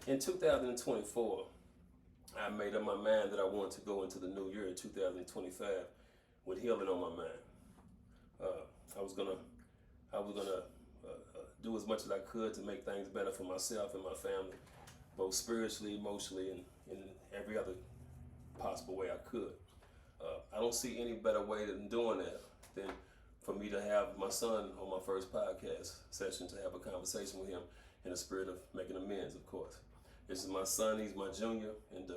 In 2024, I made up my mind that I wanted to go into the new year in 2025 with healing on my mind. I was gonna do as much as I could to make things better for myself and my family, both spiritually, emotionally, and in every other possible way I could. I don't see any better way than doing that than for me to have my son on my first podcast session, to have a conversation with him in the spirit of making amends, of course. This is my son, he's my junior, and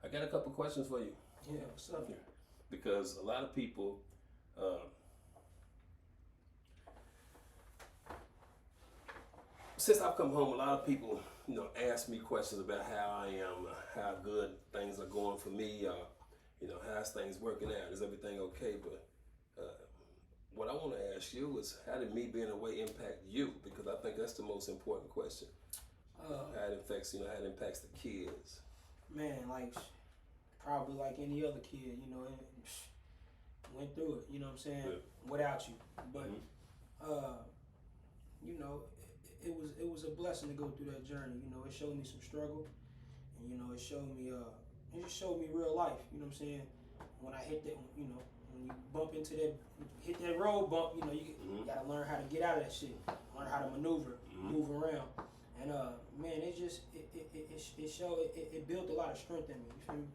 I got a couple questions for you. Yeah, what's up? Yeah. Because a lot of people, since I've come home, a lot of people, ask me questions about how I am, how good things are going for me, how's things working out, is everything okay? But what I want to ask you is, how did me being away impact you? Because I think that's the most important question. How it affects, how it impacts the kids. Man, like probably like any other kid, went through it. You know what I'm saying? Yeah. Without you, but it was a blessing to go through that journey. It showed me some struggle, and it showed me it just showed me real life. You know what I'm saying? When I hit that, when you bump into hit that road bump, you gotta learn how to get out of that shit, learn how to maneuver, move around. And man, it showed it built a lot of strength in me. You feel me?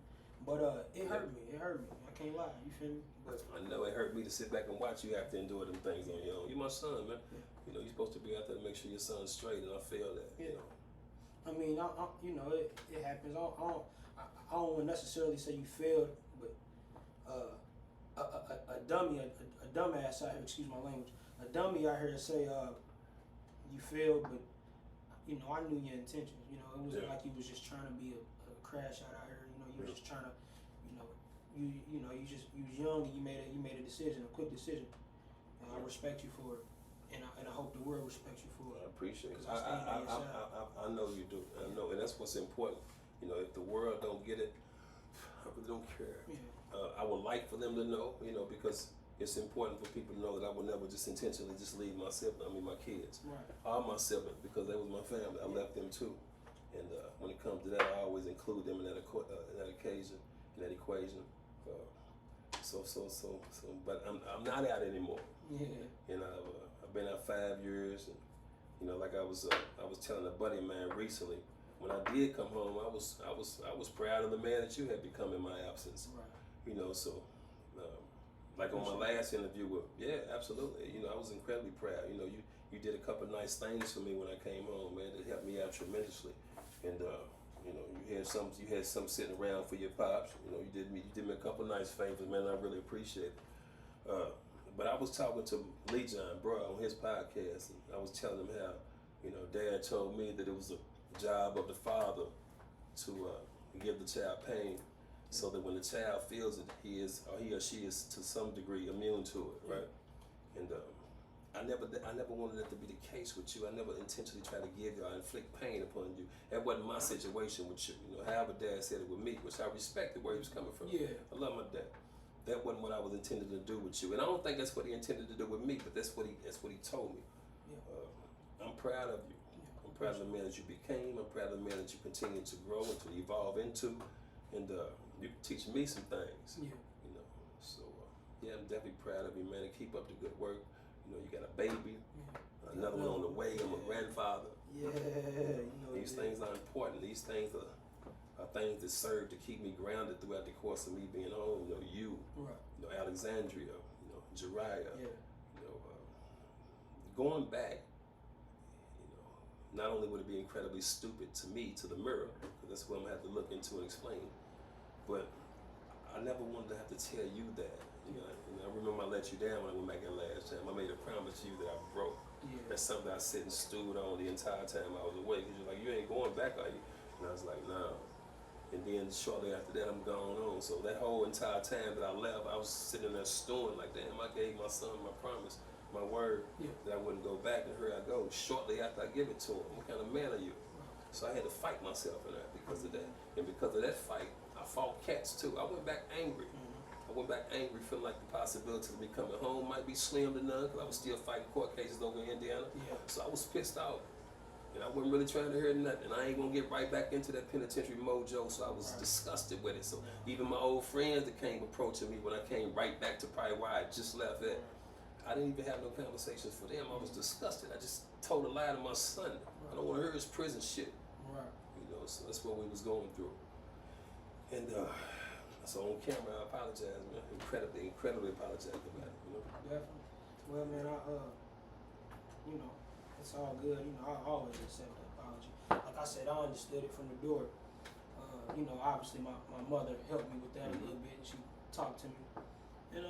But it hurt me. It hurt me. I can't lie. You feel me? But I know it hurt me to sit back and watch you have to endure them things on your own. You're my son, man. Yeah. You're supposed to be out there to make sure your son's straight, and I feel that. Yeah. I mean, it happens. I don't necessarily say you failed, but a dumbass out here. Excuse my language. A dummy out here to say you failed, but I knew your intentions. It wasn't like you was just trying to be a crash out here. You were just trying to, you was young and you made a decision, a quick decision. And I respect you for it, and I hope the world respects you for it. I appreciate it. I I know you do. I know, and that's what's important. If the world don't get it, I really don't care. Yeah. I would like for them to know, because it's important for people to know that I would never just intentionally just leave my kids, Right. all my siblings, because they was my family. I left them too, and when it comes to that, I always include them in that occasion, in that equation. But I'm not out anymore. Yeah. I've been out 5 years, and like I was telling a buddy of mine recently, when I did come home, I was proud of the man that you had become in my absence. Right. Like on my last interview absolutely. I was incredibly proud. You did a couple of nice things for me when I came home, man. It helped me out tremendously. And you had some sitting around for your pops. You did me a couple of nice favors, man. I really appreciate it. But I was talking to Lee John, bro, on his podcast, and I was telling him how, Dad told me that it was a job of the father to give the child pain, so that when the child feels it, he or she is to some degree immune to it, right? And I never wanted that to be the case with you. I never intentionally tried to give you or inflict pain upon you. That wasn't my situation with you. However Dad said it with me, which I respected where he was coming from. Yeah. I love my dad. That wasn't what I was intended to do with you, and I don't think that's what he intended to do with me. But that's what he told me. Yeah. I'm proud of you. Yeah. I'm proud of the man that you became. I'm proud of the man that you continue to grow and to evolve into, and you teach me some things. Yeah. So I'm definitely proud of you, man. And keep up the good work. You got a baby, another one on the way. I'm a grandfather. Yeah. These things are important. These things are things that serve to keep me grounded throughout the course of me being home. You, Right. Alexandria, Jariah. Yeah. Going back, not only would it be incredibly stupid to me, to the mirror, because that's what I'm gonna have to look into and explain, but I never wanted to have to tell you that. I remember I let you down when I went back in last time. I made a promise to you that I broke. Yeah. That's something I sit and stewed on the entire time I was away. Because you're like, you ain't going back, are you? And I was like, no. And then shortly after that, I'm gone on. So that whole entire time that I left, I was sitting there stewing like, damn, I gave my son my promise, my word, that I wouldn't go back, and here I go. Shortly after I give it to him, what kind of man are you? So I had to fight myself in that because of that. And because of that fight, I fought cats too. I went back angry. I went back angry, feeling like the possibility of me coming home might be slim to none, because I was still fighting court cases over in Indiana. Yeah. So I was pissed off. And I wasn't really trying to hear nothing. I ain't gonna get right back into that penitentiary mojo, so I was disgusted with it. So even my old friends that came approaching me when I came right back to probably where I just left at, I didn't even have no conversations for them. I was disgusted. I just told a lie to my son. I don't want to hear his prison shit. Right. You know, so that's what we was going through. And so on camera, I apologize, man. Incredibly apologetic about it. You know. Definitely. Well, man, you know, it's all good. You know, I always accept the apology. Like I said, I understood it from the door. You know, obviously my mother helped me with that a little bit, and she talked to me. And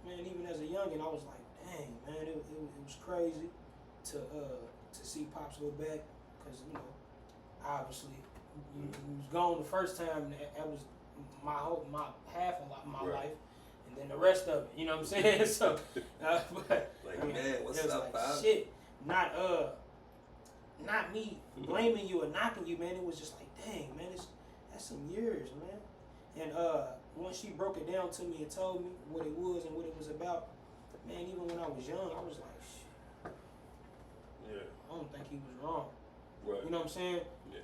man, even as a youngin', I was like, dang, man, it was crazy to see Pops go back, because you know, obviously he was gone the first time. That was my half of my life, and then the rest of it. You know what I'm saying? So, but like, I mean, man, what's up, like, Pop? shit, not me blaming you or knocking you, man. It was just like, dang, man, that's some years, man. And once she broke it down to me and told me what it was and what it was about, man, even when I was young, I was like, shit, yeah, I don't think he was wrong. right. You know what I'm saying? Yeah.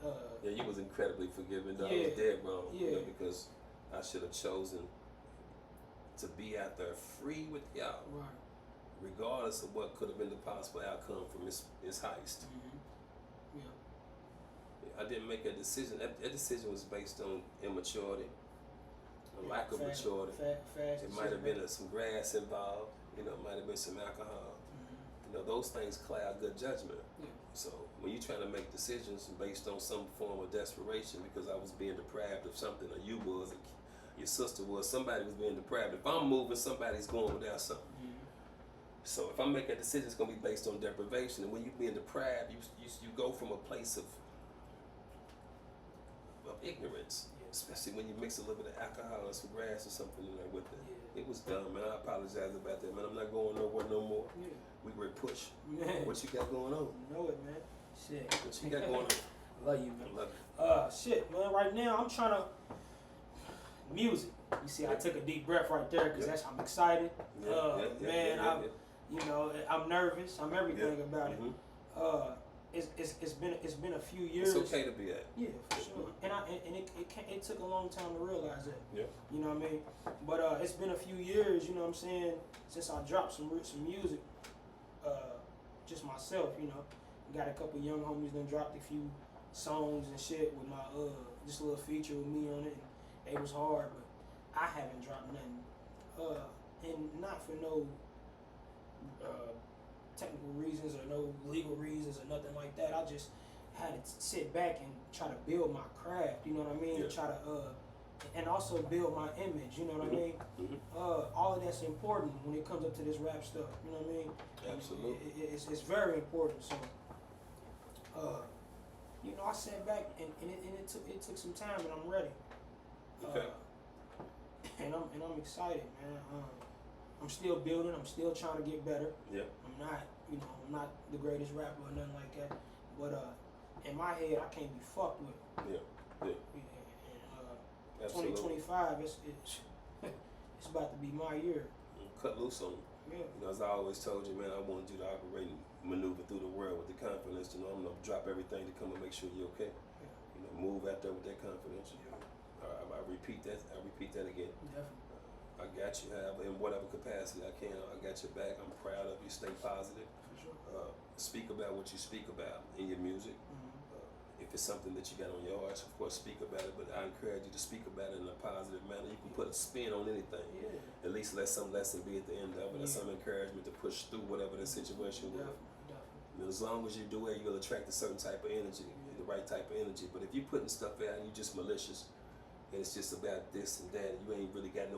The Yeah, you was incredibly forgiving, though. Yeah. I was dead wrong. Yeah. You know, because I should have chosen to be out there free with y'all, right. regardless of what could have been the possible outcome from this heist. Mm-hmm. Yeah. I didn't make a decision. That decision was based on immaturity, a lack of maturity. Fast It might have been some grass involved. You know, it might have been some alcohol. Mm-hmm. You know, those things cloud good judgment. Yeah. So when you're trying to make decisions based on some form of desperation, because I was being deprived of something, or you was, or your sister was, somebody was being deprived. If I'm moving, somebody's going without something. Mm-hmm. So if I make a decision, it's gonna be based on deprivation. And when you're being deprived, you go from a place of ignorance, especially when you mix a little bit of alcohol and some grass or something in there with it. Yeah. It was dumb, man. I apologize about that, man. I'm not going nowhere no more. Yeah. We were push. Man. What you got going on? You know it, man. Shit. What you got going on? Love you, man. I love you. Shit, man. Right now, I'm trying to music. You see, I took a deep breath right there because I'm excited. Man, you know, I'm nervous. I'm everything about it. It's been a few years. It's okay to be at. Yeah, for sure. And it took a long time to realize that. Yeah. You know what I mean? But it's been a few years. You know what I'm saying? Since I dropped some music. Just myself, you know. Got a couple young homies that dropped a few songs and shit with my just a little feature with me on it. And they was hard, but I haven't dropped nothing. And not for no technical reasons or no legal reasons or nothing like that. I just had to sit back and try to build my craft, you know what I mean? Yeah. And try to and also build my image, you know what I mean? All of that's important when it comes up to this rap stuff, you know what I mean? Absolutely. It's very important. So you know, I sat back and it took some time, and I'm ready. Okay. And I'm excited, man. I'm still building. I'm still trying to get better. Yeah. I'm not the greatest rapper or nothing like that. But in my head, I can't be fucked with. Yeah. And Absolutely. 2025, it's about to be my year. Cut loose on them. Yeah. You know, as I always told you, man, I wanted you to operate and maneuver through the world with the confidence to know I'm gonna drop everything to come and make sure you're okay. Yeah. You know, move out there with that confidence. Yeah. I repeat that. I repeat that again. Definitely. I got you, in whatever capacity I can. I got your back. I'm proud of you. Stay positive. For sure. Speak about what you speak about in your music. If it's something that you got on your heart, of course, speak about it. But I encourage you to speak about it in a positive manner. You can put a spin on anything. Yeah. At least let some lesson be at the end of it, or some encouragement to push through whatever the situation was. Definitely. And as long as you do it, you'll attract a certain type of energy, the right type of energy. But if you're putting stuff out and you're just malicious, and it's just about this and that, you ain't really got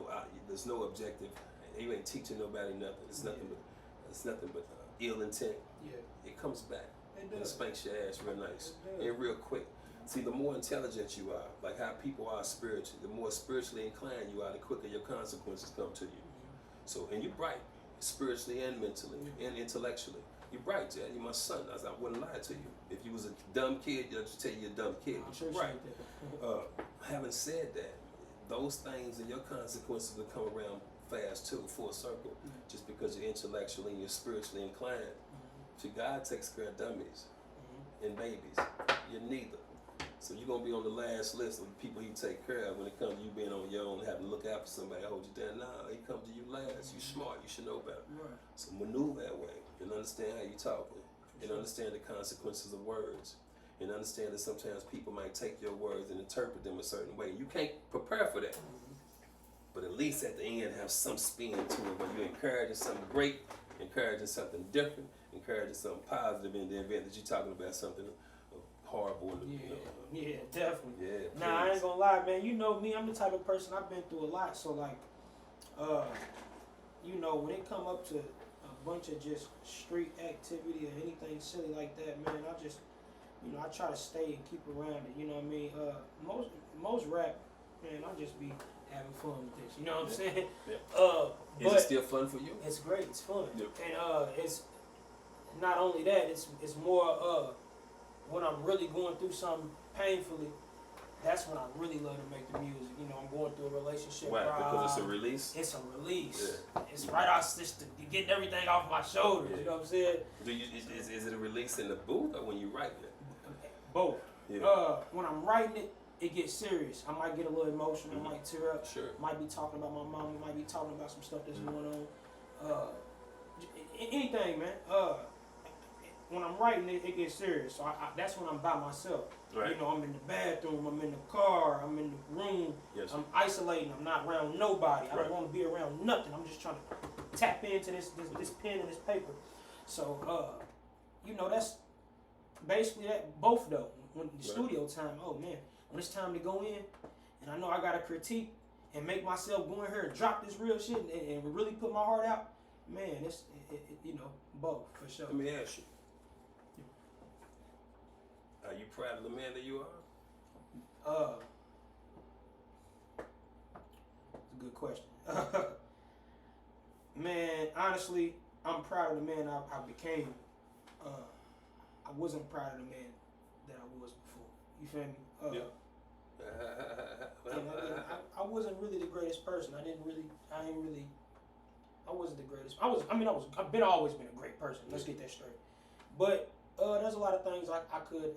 there's no objective. You ain't teaching nobody nothing. It's nothing but ill intent. Yeah. It comes back. It does. It spanks your ass real nice It does. and real quick. See, the more intelligent you are, like how people are spiritually, the more spiritually inclined you are, the quicker your consequences come to you. So, and you're bright, spiritually and mentally and intellectually. You're bright, Jad. You're my son. I wouldn't lie to you. If you was a dumb kid, I'd just tell you you're a dumb kid. But you're bright. Having said that, those things and your consequences will come around fast too, full circle. Just because you're intellectually and you're spiritually inclined, See, God takes care of dummies and babies. You're neither. So you're going to be on the last list of people he take care of when it comes to you being on your own, having to look out for somebody, hold you down. Nah, he comes to you last. You smart. You should know better. Right. So maneuver that way and understand how you talking and understand the consequences of words and understand that sometimes people might take your words and interpret them a certain way. You can't prepare for that. But at least at the end have some spin to it where you're encouraging something great, encouraging something different, encouraging something positive in the event that you're talking about something horrible. Yeah, definitely. Yeah. Nah, I ain't gonna lie, man. You know me, I'm the type of person, I've been through a lot. So like, you know, when it come up to a bunch of just street activity or anything silly like that, man, I just, you know, I try to stay and keep around it. You know what I mean? Most rap, man, I just be having fun with this. You know what I'm saying? Yeah. Is it still fun for you? It's great. It's fun. Yep. And it's not only that. It's more when I'm really going through something painfully. That's when I really love to make the music. You know, I'm going through a relationship. Why? Because it's a release? It's a release. Yeah. It's right out, just getting everything off my shoulders. Yeah. You know what I'm saying? Is it a release in the booth or when you write it? Both. Yeah. When I'm writing it, it gets serious. I might get a little emotional. I might tear up. Sure. Might be talking about my mom. Might be talking about some stuff that's going on. Anything, man. When I'm writing it, it gets serious. So that's when I'm by myself. Right. You know, I'm in the bathroom. I'm in the car. I'm in the room. Yes. I'm isolating. I'm not around nobody. I Right. don't want to be around nothing. I'm just trying to tap into this pen and this paper. So, you know, that's basically that. Both though. When the studio time, oh man, when it's time to go in, and I know I got to critique and make myself go in here and drop this real shit and really put my heart out, man, it's you know, both for sure. Let me ask you. Are you proud of the man that you are? It's a good question. Man, honestly, I'm proud of the man I became. I wasn't proud of the man that I was before. You feel me? I wasn't really the greatest person. I wasn't the greatest. I've always been a great person. Let's get that straight. But there's a lot of things I could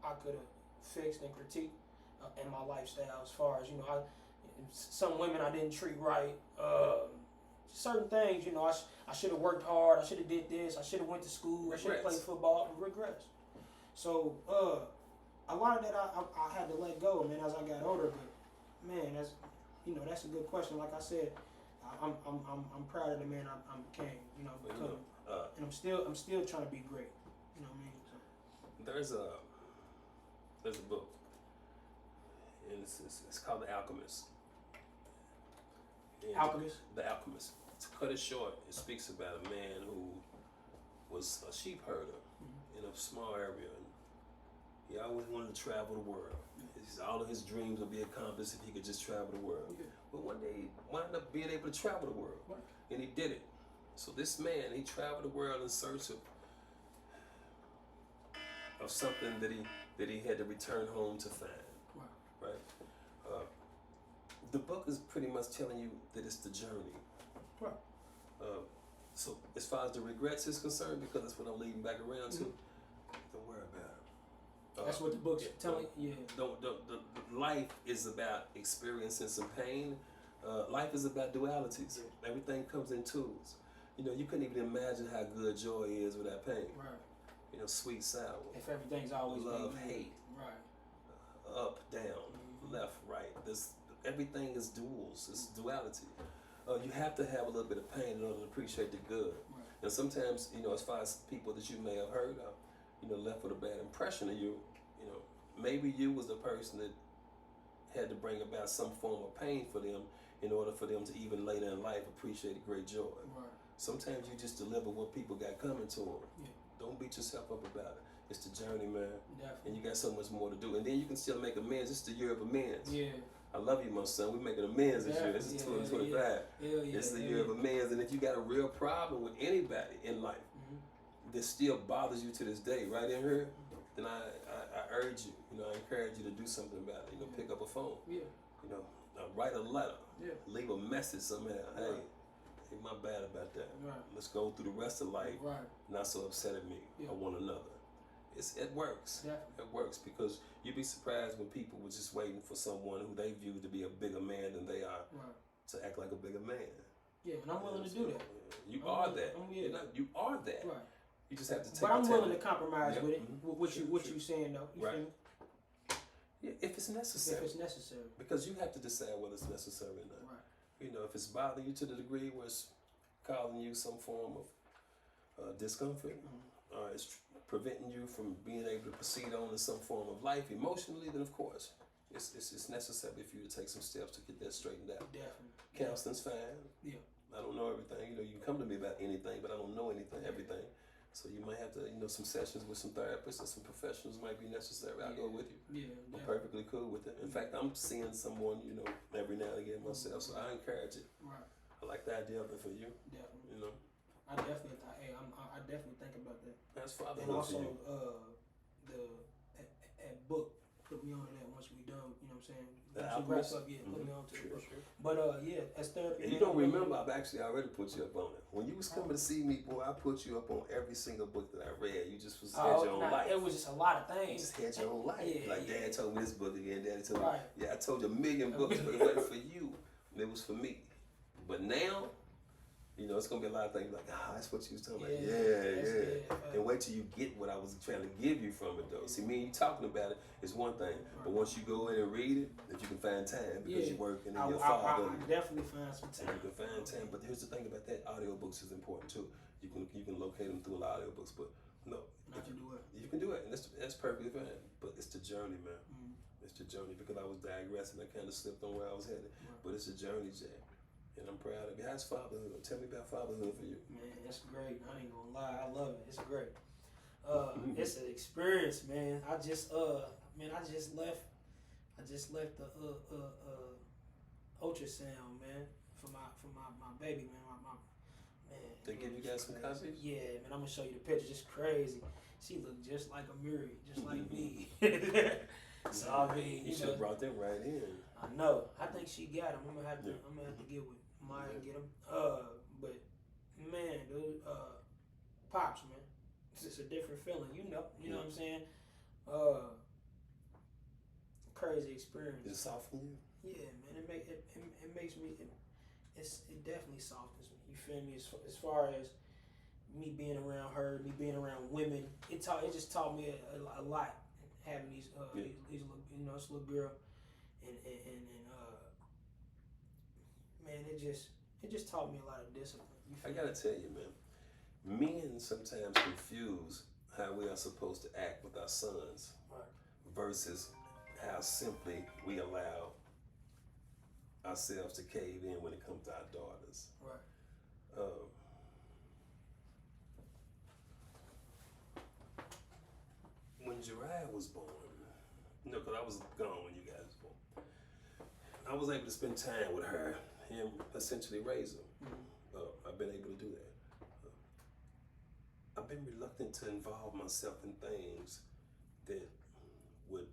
have fixed and critiqued in my lifestyle, as far as, you know, some women I didn't treat right. Certain things, you know, I should have worked hard. I should have did this. I should have went to school. I should have played football. Regrets. So a lot of that I had to let go, man, as I got older. But man, that's a good question. Like I said, I'm proud of the man I became. You know, becoming. And I'm still trying to be great. You know what I mean? So. There's a book, and it's called The Alchemist. And Alchemist? The Alchemist. To cut it short, it speaks about a man who was a sheep herder in a small area. And he always wanted to travel the world. All of his dreams would be accomplished if he could just travel the world. Yeah. But one day he wound up being able to travel the world, and he did it. So this man, he traveled the world in search of something that he had to return home to find. Wow. Right? The book is pretty much telling you that it's the journey. Right. So as far as the regrets is concerned, because that's what I'm leading back around to, don't worry about it. That's what the book's telling you. Yeah. The life is about experiencing some pain. Life is about dualities. Yeah. Everything comes in twos. You know, you couldn't even imagine how good joy is without pain. Right. You know, sweet, sour. If everything's always love, being hate. Right. Up, down, left, right. Everything is duals. It's duality. You have to have a little bit of pain in order to appreciate the good. Right. And sometimes, you know, as far as people that you may have heard of, you know, left with a bad impression of you, you know, maybe you was the person that had to bring about some form of pain for them in order for them to even later in life appreciate a great joy. Right. Sometimes you just deliver what people got coming to them. Yeah. Don't beat yourself up about it. It's the journey, man. Definitely. And you got so much more to do. And then you can still make amends. It's the year of amends. Yeah. I love you, my son. We're making amends this year. This is 2025. Yeah. This is the year of amends. And if you got a real problem with anybody in life that still bothers you to this day, right in here, then I urge you, you know, I encourage you to do something about it. You know, pick up a phone. Yeah. You know, write a letter. Yeah. Leave a message somehow. Hey, Ain't my bad about that. Right. Let's go through the rest of life Right. not so upset at me or one another. It works. Definitely. It works because you'd be surprised when people were just waiting for someone who they viewed to be a bigger man than they are to act like a bigger man. Yeah, and I'm willing to do that. You are that. You are that. Right. You just have to take. But I'm willing to compromise with it. What you saying though? You right. feel me? Yeah, if it's necessary. If it's necessary. Because you have to decide whether it's necessary or not. Right. You know, if it's bothering you to the degree where it's causing you some form of discomfort, or it's preventing you from being able to proceed on in some form of life emotionally, then of course it's necessary for you to take some steps to get that straightened out. Definitely. Counseling's fine. Yeah. I don't know everything. You know, you can come to me about anything, but I don't know everything. So you might have to, some sessions with some therapists or some professionals might be necessary. I'll go with you. Yeah. I'm perfectly cool with it. In fact, I'm seeing someone, every now and again myself, so I encourage it. Right. I like the idea of it for you. Definitely. I definitely think about that. That's fatherhood. And also, for you. that book, put me on to that once we done. You know what I'm saying? The Alchemist? Alchemist? Put me on to the book. Sure. But as therapy. And you don't remember, I've actually already put you up on it. When you was coming to see me, boy, I put you up on every single book that I read. You just had your own life. It was just a lot of things. You just had your own life. Dad told me this book again, Daddy told me. Right. Yeah, I told you a million books, but it wasn't for you. It was for me. But now, it's going to be a lot of things like, that's what you was talking about. Yeah. And wait till you get what I was trying to give you from it, though. See, me and you talking about it is one thing, but once you go in and read it, if you can find time, because you're working and your father. I definitely find some time. You can find time, but here's the thing about that, audiobooks is important, too. You can locate them through a lot of audiobooks, but no. I can do it. You can do it, and that's perfectly fine, but it's the journey, man. It's the journey, because I was digressing, I kind of slipped on where I was headed, but it's a journey, Jay. And I'm proud of you. How's fatherhood? Tell me about fatherhood for you. Man, it's great. I ain't gonna lie. I love it. It's great. It's an experience, man. I just left the ultrasound, man, for my baby, man. Man. They give you guys some copies? Yeah, man. I'm gonna show you the pictures. It's crazy. She looked just like a Mary, just like me. So I mean, you should have brought them right in. I know. I think she got them. I'm gonna have to get with Maya and get them. But man, dude, pops, man, it's just a different feeling. You know what I'm saying? Crazy experience. Does it soften you? Yeah, man. It makes me. It definitely softens me. You feel me? As far as me being around her, me being around women, it just taught me a lot. Having these little, this little girl, and man, it just taught me a lot of discipline. I gotta tell you, man, men sometimes confuse how we are supposed to act with our sons versus how simply we allow ourselves to cave in when it comes to our daughters. Right. When Jariah was born, because I was gone when you guys were born, I was able to spend time with her and essentially raise her. I've been able to do that. I've been reluctant to involve myself in things that would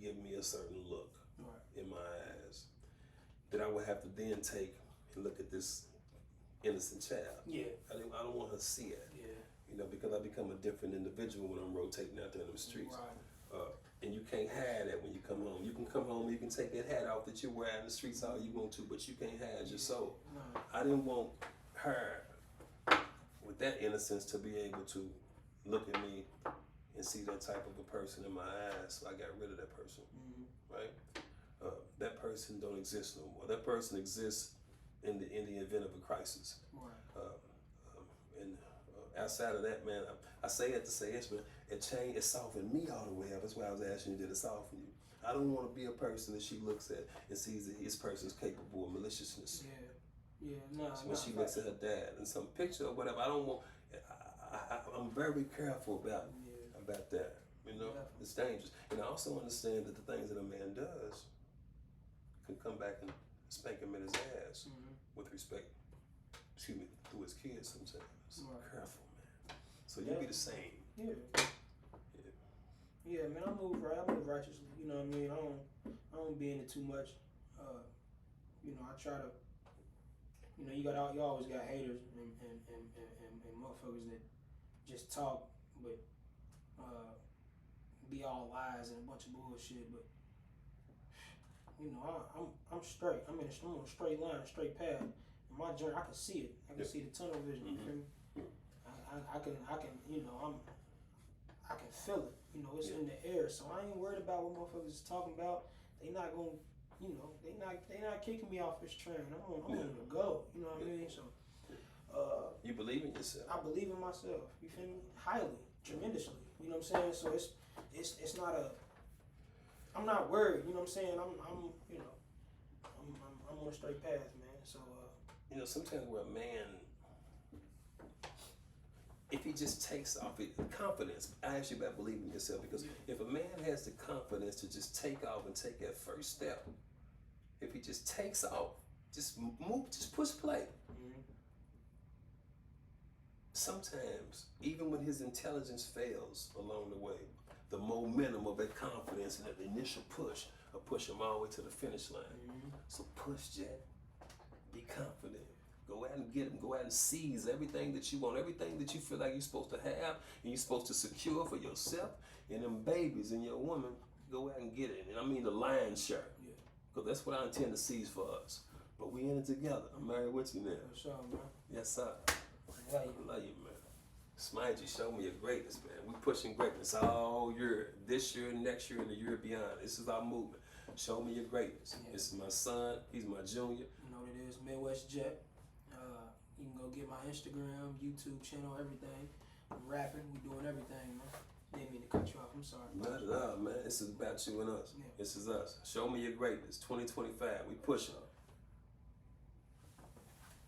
give me a certain look in my eyes that I would have to then take and look at this innocent child. Yeah. I don't want her to see it. Yeah. Because I become a different individual when I'm rotating out there in the streets. Right. And you can't hide that when you come home. You can come home, you can take that hat off that you wear in the streets all you want to, but you can't hide your soul. No. I didn't want her with that innocence to be able to look at me and see that type of a person in my eyes, so I got rid of that person, right? That person don't exist no more. That person exists in the event of a crisis. Right. And outside of that, man, I say that to say this, man, it softened me all the way up. That's why I was asking you, did it soften you? I don't want to be a person that she looks at and sees that this person's capable of maliciousness. Yeah, no. So when she looks at her dad and some picture or whatever, I don't want. I'm very careful about that. It's dangerous, and I also understand that the things that a man does can come back and spank him in his ass with respect. Through his kids sometimes. Careful, man. So you be the same. Yeah, man. I move righteously. You know what I mean? I don't be in it too much. I try to. you know, you always got haters and motherfuckers that just talk, but be all lies and a bunch of bullshit. But you know, I'm straight. I'm on a straight line, a straight path. In my journey, I can see it. I can see the tunnel vision. You feel me? I can, you know, I can feel it. You know, it's in the air. So I ain't worried about what motherfuckers is talking about. They not gonna, you know, they not kicking me off this train. I'm on the go. You know what I mean? So. You believe in yourself. I believe in myself. You feel me? Highly, tremendously. You know what I'm saying? So it's not a. I'm not worried. You know what I'm saying? I'm you know, I'm on a straight path, man. So. You know, sometimes where a man, if he just takes off, confidence. I ask you about believing in yourself because if a man has the confidence to just take off and take that first step, if he just takes off, just move, just push play. Sometimes, even when his intelligence fails along the way, the momentum of that confidence and that initial push will push him all the way to the finish line. So push, Jet. Be confident. Go out and get him. Go out and seize everything that you want, everything that you feel like you're supposed to have and you're supposed to secure for yourself and them babies and your woman. Go out and get it. And I mean the lion's share. Because that's what I intend to seize for us. But we in it together. I'm married with you now. What's up, man? Yes, sir. I love you, man. Smite, you show me your greatness, man. We pushing greatness all year, this year, next year, and the year beyond. This is our movement. Show me your greatness. This is my son. He's my junior. You know what it is, Midwest Jet. You can go get my Instagram, YouTube channel, everything. I'm rapping. We doing everything, man. Didn't mean to cut you off. I'm sorry. Not at all, man. This is about you and us. This is us. Show me your greatness. 2025. We pushing.